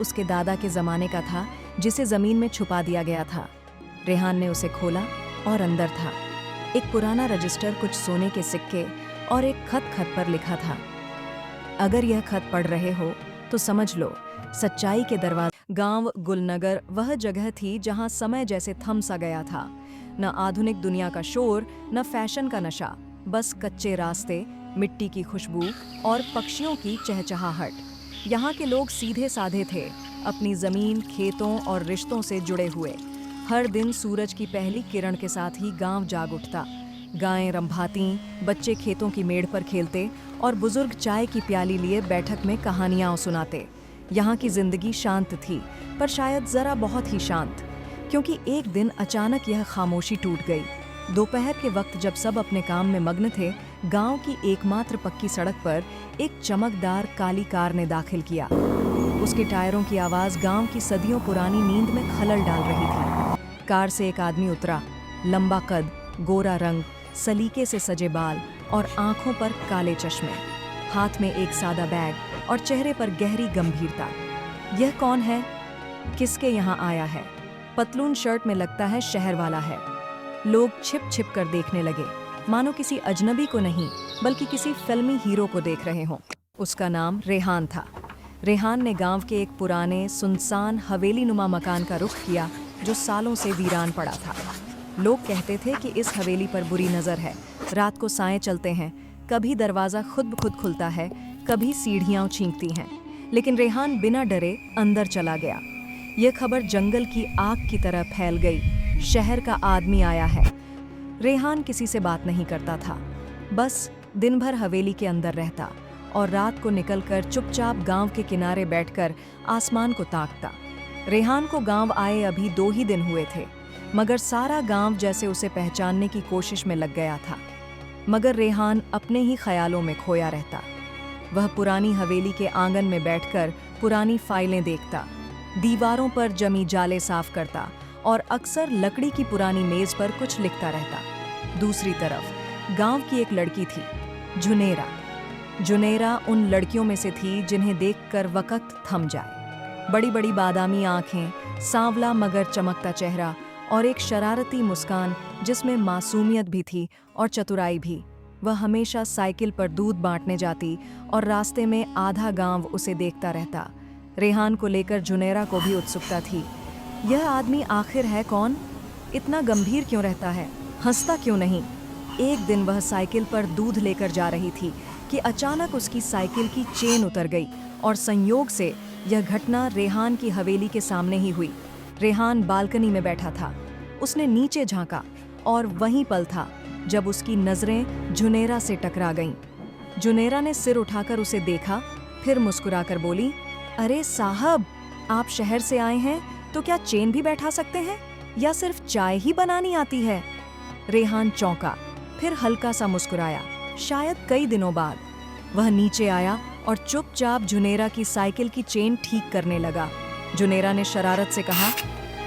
उसके दादा के ज़माने का था, जिसे ज़मीन में छुपा दिया गया था। रेहान ने उसे खोला और अंदर था एक पुराना रजिस्टर, कुछ सोने के सिक्के और एक खत पर लिखा था, अगर यह खत पढ़ रहे हो तो समझ लो सच्चाई के दरवाजे। गांव गुलनगर वह जगह थी जहां समय जैसे थम सा गया था। न आधुनिक दुनिया का शोर, न फैशन का नशा, बस कच्चे रास्ते, मिट्टी की खुशबू और पक्षियों की चहचहाहट। यहाँ के लोग सीधे साधे थे, अपनी जमीन, खेतों और रिश्तों से जुड़े हुए। हर दिन सूरज की पहली किरण के साथ ही गांव जाग उठता। गायें रंभाती, बच्चे खेतों की मेड़ पर खेलते और बुजुर्ग चाय की प्याली लिए बैठक में कहानियां सुनाते। यहाँ की जिंदगी शांत थी, पर शायद जरा बहुत ही शांत, क्योंकि एक दिन अचानक यह खामोशी टूट गई। दोपहर के वक्त जब सब अपने काम में मग्न थे, गांव की एकमात्र पक्की सड़क पर एक चमकदार काली कार ने दाखिल किया। उसके टायरों की आवाज गांव की सदियों पुरानी नींद में खलल डाल रही थी। कार से एक आदमी उतरा, लंबा कद, गोरा रंग, सलीके से सजे बाल और आंखों पर काले चश्मे, हाथ में एक सादा बैग और चेहरे पर गहरी गंभीरता। यह कौन है? किसके यहाँ आया है? पतलून शर्ट में लगता है शहर वाला है। लोग छिप छिप कर देखने लगे, मानो किसी अजनबी को नहीं बल्कि किसी फिल्मी हीरो को देख रहे हों। उसका नाम रेहान था। रेहान ने गांव के एक पुराने सुनसान हवेली नुमा मकान का रुख किया, जो सालों से वीरान पड़ा था। लोग कहते थे कि इस हवेली पर बुरी नज़र है, रात को साएं चलते हैं, कभी दरवाज़ा खुद ब खुद खुलता है, कभी सीढ़ियाँ छींकती हैं। लेकिन रेहान बिना डरे अंदर चला गया। यह खबर जंगल की आग की तरह फैल गई, शहर का आदमी आया है। रेहान किसी से बात नहीं करता था, बस दिन भर हवेली के अंदर रहता और रात को निकलकर चुपचाप गांव के किनारे बैठकर आसमान को ताकता। रेहान को गांव आए अभी 2 ही दिन हुए थे, मगर सारा गांव जैसे उसे पहचानने की कोशिश में लग गया था। मगर रेहान अपने ही ख्यालों में खोया रहता। वह पुरानी हवेली के आंगन में बैठकर पुरानी फाइलें देखता, दीवारों पर जमी जाले साफ करता और अक्सर लकड़ी की पुरानी मेज पर कुछ लिखता रहता। दूसरी तरफ गांव की एक लड़की थी, जुनेरा। जुनेरा उन लड़कियों में से थी जिन्हें देखकर वक्त थम जाए। बड़ी बड़ी बादामी आंखें, सांवला मगर चमकता चेहरा और एक शरारती मुस्कान जिसमें मासूमियत भी थी और चतुराई भी। वह हमेशा साइकिल पर दूध बांटने जाती और रास्ते में आधा गांव उसे देखता रहता। रेहान को लेकर जुनेरा को भी उत्सुकता थी। यह आदमी आखिर है कौन? इतना गंभीर क्यों रहता है? हंसता क्यों नहीं? एक दिन वह साइकिल पर दूध लेकर जा रही थी कि अचानक उसकी साइकिल की चेन उतर गई और संयोग से यह घटना रेहान की हवेली के सामने ही हुई। रेहान बालकनी में बैठा था। उसने नीचे झांका और वहीं पल था जब उसकी नजरें जुनेरा से टकरा गईं। जुनेरा ने सिर उठाकर उसे देखा, फिर मुस्कुराकर बोली, अरे साहब, आप शहर से आए हैं तो क्या चेन भी बैठा सकते हैं या सिर्फ चाय ही बनानी आती है? रेहान चौंका, फिर हल्का सा मुस्कुराया। शायद कई दिनों बाद वह नीचे आया और चुपचाप जुनेरा की साइकिल की चेन ठीक करने लगा। जुनेरा ने शरारत से कहा,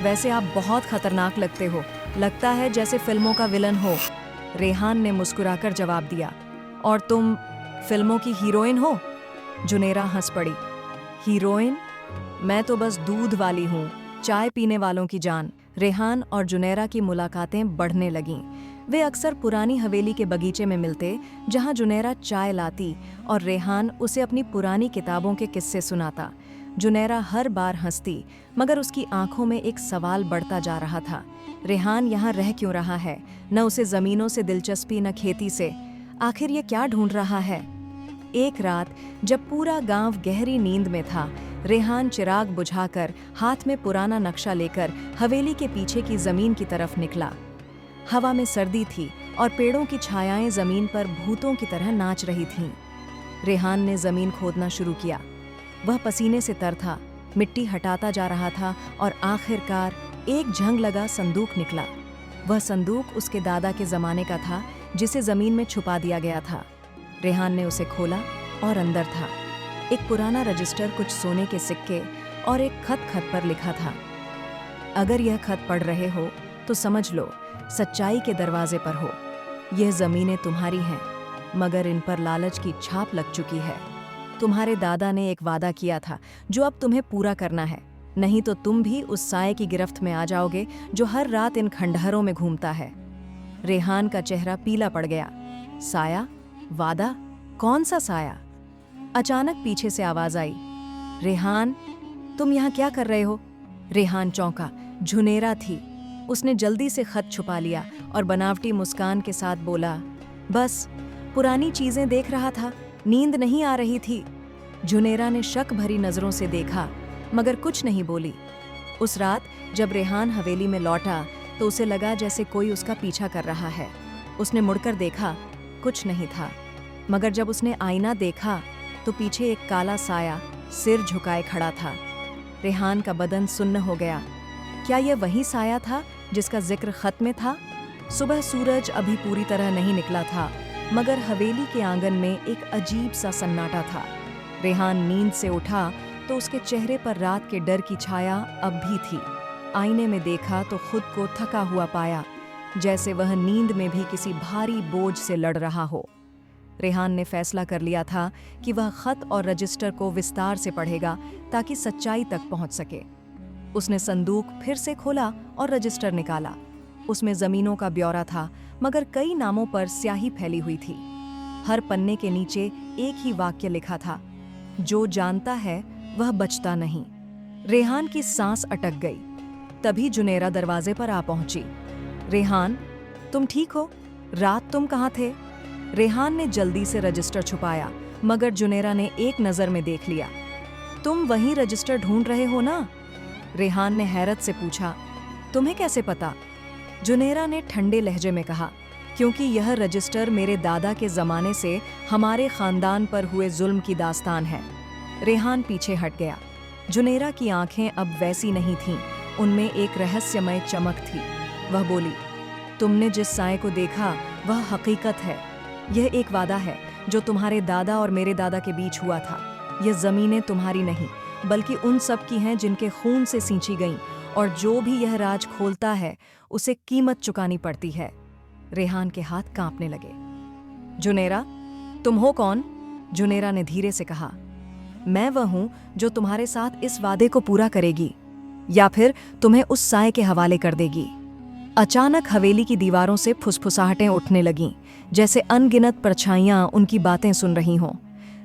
वैसे आप बहुत खतरनाक लगते हो, लगता है जैसे फिल्मों का विलन हो। रेहान ने मुस्कुराकर जवाब दिया, और तुम फिल्मों की हीरोइन हो? जुनेरा हंस पड़ी। हीरोइन? मैं तो बस दूध वाली हूँ, चाय पीने वालों की जान। रेहान और जुनेरा की मुलाकातें बढ़ने लगीं। वे अक्सर पुरानी हवेली के बगीचे में मिलते, जहाँ जुनेरा चाय लाती और रेहान उसे अपनी पुरानी किताबों के किस्से सुनाता। जुनेरा हर बार हंसती, मगर उसकी आंखों में एक सवाल बढ़ता जा रहा था। रेहान यहाँ रह क्यों रहा है? न उसे जमीनों से दिलचस्पी, न खेती से। आखिर ये क्या ढूंढ रहा है? एक रात जब पूरा गांव गहरी नींद में था, रेहान चिराग बुझाकर हाथ में पुराना नक्शा लेकर हवेली के पीछे की जमीन की तरफ निकला। हवा में सर्दी थी और पेड़ों की छायाएं जमीन पर भूतों की तरह नाच रही थीं। रेहान ने जमीन खोदना शुरू किया। वह पसीने से तर था, मिट्टी हटाता जा रहा था और आखिरकार एक जंग लगा संदूक निकला। वह संदूक उसके दादा के जमाने का था, जिसे जमीन में छुपा दिया गया था। रेहान ने उसे खोला और अंदर था एक पुराना रजिस्टर, कुछ सोने के सिक्के और एक खत पर लिखा था, अगर यह खत पढ़ रहे हो तो समझ लो सच्चाई के दरवाजे पर हो। यह जमीनें तुम्हारी हैं, मगर इन पर लालच की छाप लग चुकी है। तुम्हारे दादा ने एक वादा किया था जो अब तुम्हें पूरा करना है, नहीं तो तुम भी उस साये की गिरफ्त में आ जाओगे जो हर रात इन खंडहरों में घूमता है। रेहान का चेहरा पीला पड़ गया। साया? वादा? कौन सा साया? अचानक पीछे से आवाज आई, रेहान, तुम यहाँ क्या कर रहे हो? रेहान चौंका। झुनेरा थी। उसने जल्दी से खत छुपा लिया और बनावटी मुस्कान के साथ बोला, बस पुरानी चीजें देख रहा था, नींद नहीं आ रही थी। झुनेरा ने शक भरी नजरों से देखा मगर कुछ नहीं बोली। उस रात जब रेहान हवेली में लौटा तो उसे लगा जैसे कोई उसका पीछा कर रहा है। उसने मुड़कर देखा, कुछ नहीं था, मगर जब उसने आईना देखा तो पीछे एक काला साया सिर झुकाए खड़ा था। रेहान का बदन सुन्न हो गया। क्या यह वही साया था जिसका जिक्र खत में था? सुबह सूरज अभी पूरी तरह नहीं निकला था, मगर हवेली के आंगन में एक अजीब सा सन्नाटा था। रेहान नींद से उठा तो उसके चेहरे पर रात के डर की छाया अब भी थी। आईने में देखा तो खुद को थका हुआ पाया, जैसे वह नींद में भी किसी भारी बोझ से लड़ रहा हो। रेहान ने फैसला कर लिया था कि वह खत और रजिस्टर को विस्तार से पढ़ेगा ताकि सच्चाई तक पहुंच सके। उसने संदूक फिर से खोला और रजिस्टर निकाला। उसमें जमीनों का ब्यौरा था, मगर कई नामों पर स्याही फैली हुई थी। हर पन्ने के नीचे एक ही वाक्य लिखा था, जो जानता है वह बचता नहीं। रेहान की सांस अटक गई। तभी जुनेरा दरवाजे पर आ पहुंची। रेहान, तुम ठीक हो? रात तुम कहाँ थे? रेहान ने जल्दी से रजिस्टर छुपाया, मगर जुनेरा ने एक नजर में देख लिया। तुम वही रजिस्टर ढूंढ रहे हो ना? रेहान ने हैरत से पूछा। तुम्हें कैसे पता? जुनेरा ने ठंडे लहजे में कहा, क्योंकि यह रजिस्टर मेरे दादा के जमाने से हमारे खानदान पर हुए जुल्म की दास्तान है। रेहान पीछे हट गया। जुनेरा की आंखें अब वैसी नहीं थीं, उनमें एक रहस्यमय चमक थी। वह बोली, तुमने जिस साए को देखा वह हकीकत है। यह एक वादा है जो तुम्हारे दादा और मेरे दादा के बीच हुआ था। यह जमीनें तुम्हारी नहीं, बल्कि उन सब की हैं जिनके खून से सींची गईं, और जो भी यह राज खोलता है उसे कीमत चुकानी पड़ती है। रेहान के हाथ कांपने लगे। जुनेरा, तुम हो कौन? जुनेरा ने धीरे से कहा, मैं वह हूं जो तुम्हारे साथ इस वादे को पूरा करेगी या फिर तुम्हें उस साए के हवाले कर देगी। अचानक हवेली की दीवारों से फुसफुसाहटें उठने लगीं, जैसे अनगिनत परछाइयां उनकी बातें सुन रही हों।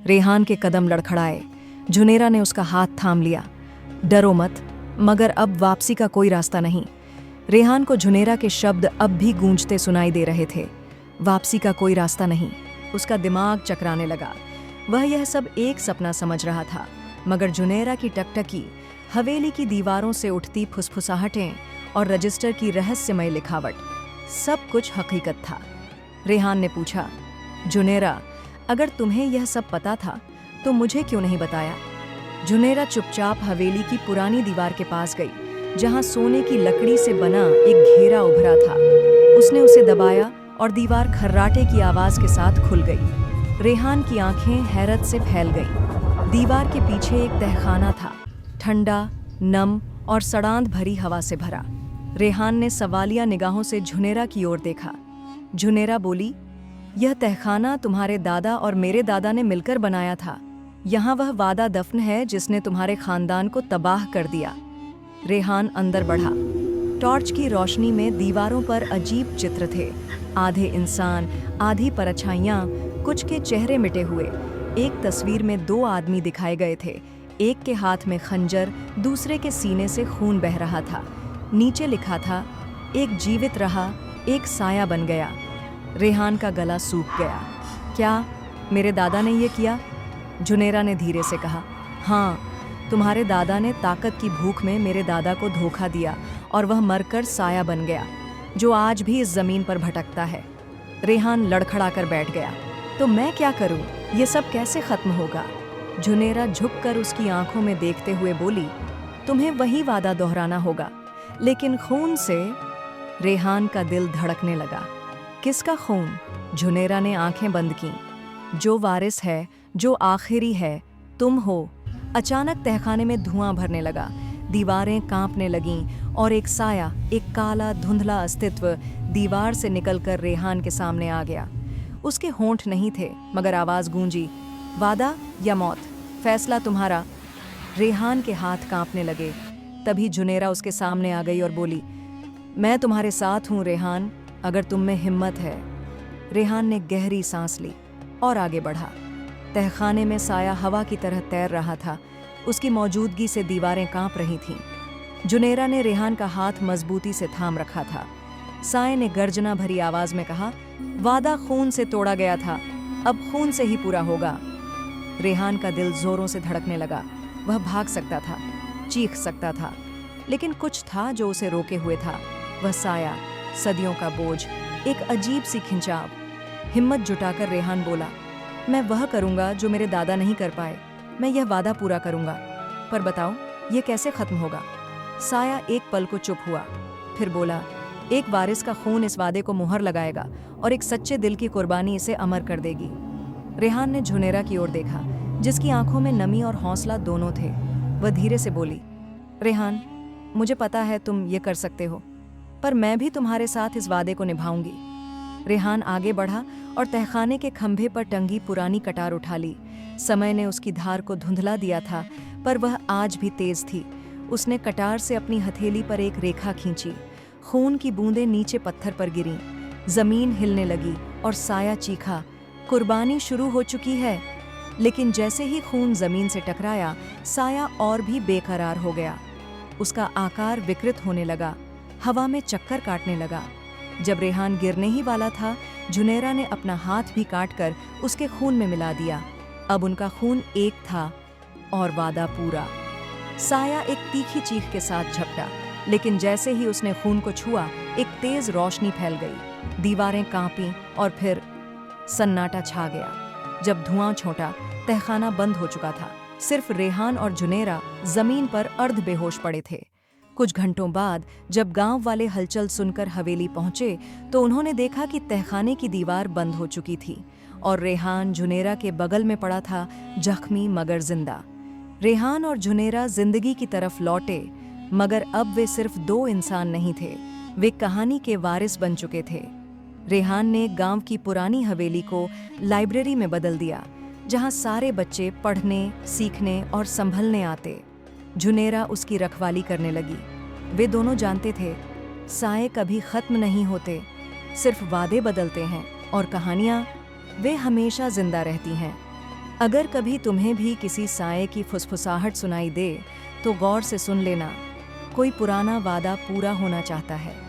रेहान के कदम लड़खड़ाए। जुनेरा ने उसका हाथ थाम लिया। डरो मत, मगर अब वापसी का कोई रास्ता नहीं। रेहान को जुनेरा के शब्द अब भी गूंजते सुनाई दे रहे थे। वापसी का कोई रास्ता नहीं। उसका दिमाग चकराने लगा। वह यह सब एक सपना समझ रहा था, मगर जुनेरा की टकटकी, हवेली की दीवारों से उठती फुसफुसाहटें और रजिस्टर की रहस्यमय लिखावट, सब कुछ हकीकत था। रेहान ने पूछा, जुनेरा, अगर तुम्हें यह सब पता था तो मुझे क्यों नहीं बताया? जुनेरा चुपचाप हवेली की पुरानी दीवार के पास गई, जहां सोने की लकड़ी से बना एक घेरा उभरा था। उसने उसे दबाया और दीवार खर्राटे की आवाज के साथ खुल गई। रेहान की आंखें हैरत से फैल गईं। दीवार के पीछे एक तहखाना था, ठंडा, नम और सड़ांध भरी हवा से भरा। रेहान ने सवालिया निगाहों से जुनेरा की ओर देखा। जुनेरा बोली, यह तहखाना तुम्हारे दादा और मेरे दादा ने मिलकर बनाया था। यहाँ वह वादा दफन है जिसने तुम्हारे खानदान को तबाह कर दिया। रेहान अंदर बढ़ा। टॉर्च की रोशनी में दीवारों पर अजीब चित्र थे, आधे इंसान, आधी परछाइयाँ, कुछ के चेहरे मिटे हुए। एक तस्वीर में 2 आदमी दिखाए गए थे, एक के हाथ में खंजर, दूसरे के सीने से खून बह रहा था। नीचे लिखा था, एक जीवित रहा, एक साया बन गया। रेहान का गला सूख गया। क्या मेरे दादा ने यह किया? जुनेरा ने धीरे से कहा, हाँ, तुम्हारे दादा ने ताकत की भूख में मेरे दादा को धोखा दिया और वह मरकर साया बन गया, जो आज भी इस जमीन पर भटकता है। रेहान लड़खड़ा कर बैठ गया। तो मैं क्या करूं? ये सब कैसे खत्म होगा? जुनेरा झुककर उसकी आंखों में देखते हुए बोली, तुम्हें वही वादा दोहराना होगा, लेकिन खून से। रेहान का दिल धड़कने लगा। किसका खून? जुनेरा ने आंखें बंद की। जो वारिस है, जो आखिरी है, तुम हो। अचानक तहखाने में धुआं भरने लगा, दीवारें कांपने लगीं और एक साया, एक काला धुंधला अस्तित्व दीवार से निकलकर रेहान के सामने आ गया। उसके होंठ नहीं थे, मगर आवाज गूंजी, वादा या मौत, फैसला तुम्हारा। रेहान के हाथ कांपने लगे। तभी जुनेरा उसके सामने आ गई और बोली, मैं तुम्हारे साथ हूँ रेहान, अगर तुम में हिम्मत है। रेहान ने गहरी सांस ली और आगे बढ़ा। तहखाने में साया हवा की तरह तैर रहा था। उसकी मौजूदगी से दीवारें कांप रही थीं। जुनेरा ने रेहान का हाथ मजबूती से थाम रखा था। साए ने गर्जना भरी आवाज में कहा, वादा खून से तोड़ा गया था, अब खून से ही पूरा होगा। रेहान का दिल जोरों से धड़कने लगा। वह भाग सकता था, चीख सकता था, लेकिन कुछ था जो उसे रोके हुए था। वह साया, सदियों का बोझ, एक अजीब सी खिंचाव। हिम्मत जुटाकर रेहान बोला, मैं वह करूंगा जो मेरे दादा नहीं कर पाए। मैं यह वादा पूरा करूंगा। पर बताओ, ये कैसे खत्म होगा? साया एक पल को चुप हुआ, फिर बोला, एक वारिस का खून इस वादे को मुहर लगाएगा और एक सच्चे दिल की कुर्बानी इसे अमर कर देगी। रेहान ने जुनेरा की ओर देखा, जिसकी आंखों में नमी और हौसला दोनों थे। वह धीरे से बोली, रेहान, मुझे पता है तुम ये कर सकते हो, पर मैं भी तुम्हारे साथ इस वादे को निभाऊंगी। रेहान आगे बढ़ा और तहखाने के खंभे पर टंगी पुरानी कटार उठा ली। समय ने उसकी धार को धुंधला दिया था, पर वह आज भी तेज थी। उसने कटार से अपनी हथेली पर एक रेखा खींची। खून की बूंदें नीचे पत्थर पर गिरीं। जमीन हिलने लगी और साया चीखा, कुर्बानी शुरू हो चुकी है। लेकिन जैसे ही खून जमीन से टकराया, साया और भी बेकरार हो गया। उसका आकार विकृत होने लगा, हवा में चक्कर काटने लगा। जब रेहान गिरने ही वाला था, जुनेरा ने अपना हाथ भी काटकर उसके खून में मिला दिया। अब उनका खून एक था और वादा पूरा। साया एक तीखी चीख के साथ झपटा, लेकिन जैसे ही उसने खून को छुआ, एक तेज रोशनी फैल गई। दीवारें कांपीं और फिर सन्नाटा छा गया। जब धुआं छोटा, तहखाना बंद हो चुका था। सिर्फ रेहान और जुनेरा जमीन पर अर्ध बेहोश पड़े थे। कुछ घंटों बाद जब गांव वाले हलचल सुनकर हवेली पहुंचे, तो उन्होंने देखा कि तहखाने की दीवार बंद हो चुकी थी और रेहान जुनेरा के बगल में पड़ा था, जख्मी मगर जिंदा। रेहान और जुनेरा जिंदगी की तरफ लौटे, मगर अब वे सिर्फ दो इंसान नहीं थे, वे कहानी के वारिस बन चुके थे। रेहान ने गांव की पुरानी हवेली को लाइब्रेरी में बदल दिया, जहां सारे बच्चे पढ़ने, सीखने और संभलने आते। जुनेरा उसकी रखवाली करने लगी। वे दोनों जानते थे, साए कभी खत्म नहीं होते, सिर्फ वादे बदलते हैं और कहानियां, वे हमेशा जिंदा रहती हैं। अगर कभी तुम्हें भी किसी साए की फुसफुसाहट सुनाई दे, तो गौर से सुन लेना, कोई पुराना वादा पूरा होना चाहता है।